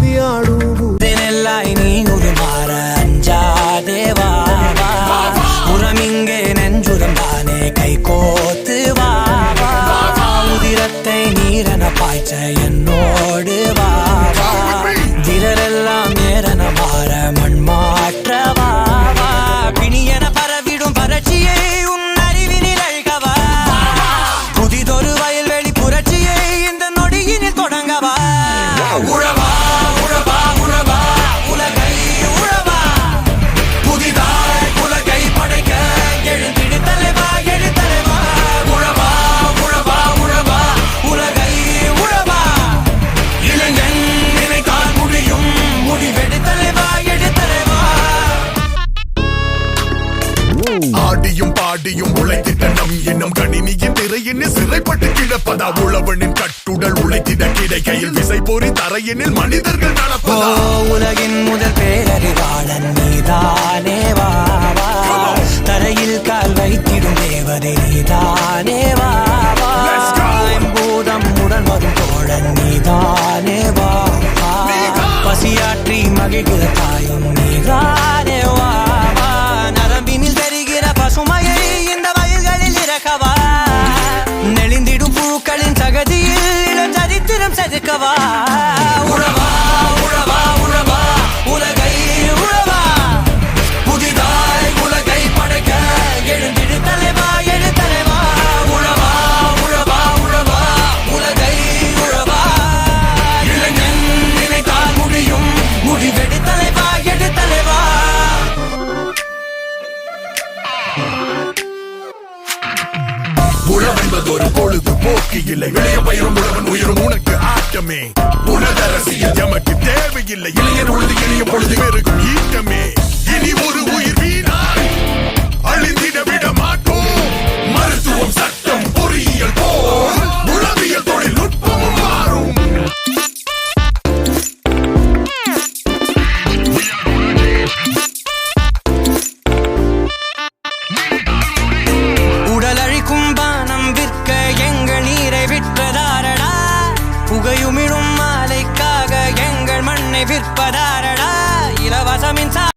ஊதியாடுவெல்லாய் நீ உருமாற அஞ்சாதேவா உரமிங்கே நெஞ்சுரம் தானே கை கோத்து வாவா உதிரத்தை நீரன பாய்ச்ச என்னோடு வாவா திரரெல்லாம் நேரன மாற மண் மாற்ற வாவா பிணியன பரவிடும் பரட்சியை உன் அறிவினில் அழ்கவா புதிதொரு வயல்வெளி புரட்சியை இந்த நொடியினில் தொடங்கவா உழவா உழவா உழவா உலகை உழவா புதிதாய் உலகை படைக்க எழுந்திடு தலைவா எழு தலைவா உழவா உழவா உழவா உலகை உழவா இளைஞன் நினைத்தால் முடியும் முடிவெடு தலைவா எழு தலைவா ஆடியும் பாடியும் உழைத்திட்ட நம் இன்னும் கணினியின் திரையினில் சிறைப்பட்டு கிடப்பதா உழவனின் கட்டுடல் உழைத்திட கிடைக்கையில் விசை போரி தரையினில் மனிதர்கள் நடப்பதா உலகின் முதல் பேரறிவாளன் நீதானே வாவா தரையில் கால் வைத்திடும் தேவதை நீதானே வாவா பூதம் உடன் வரும் தோழன் நீதானே வாவா பசியாற்றி மகிழ்கிற தாயும் நீதானே வாவா நரம்பினில் தெரிகிற பசுமையை இந்த வயல்களில் இறக்கவா நெளிந்திடும் பூக்களின் சகதியில் இளம் சரித்திரம் செதுக்கவா உழவா உழவா உழவா உலகை உழவா புதிதாய் உலகை படைக்க எழுந்திடு தலைவா எழு தலைவா உழவா உழவா உழவா உலகை உழவா இளைஞன் நினைத்தால் முடியும் முடிவெடு தலைவா எழு தலைவா உழவென்பது ஒரு பொழுது போக்கு இல்லை இளைய பயிரும் உழவன் உயிரும் உனக்கு ஆட்டமே உலகரசியல் எமக்கு தேவையில்லை இளைஞர் உழுது எளிய பொழுது பெருகும் ஈட்டமே இனி ஒரு உயிர் வீணாய் அழிந்திட விட மாட்டோம் மருத்துவம் சட்டம் பொறியியல் போல் உளவியல் தொழில்நுட்பமும் மாறும் உடலழிக்கும் பானம் விற்க எங்கள் நீரை விற்றதாரடா புகையுமிழும் மாலைக்காக எங்கள் மண்ணை விற்பதா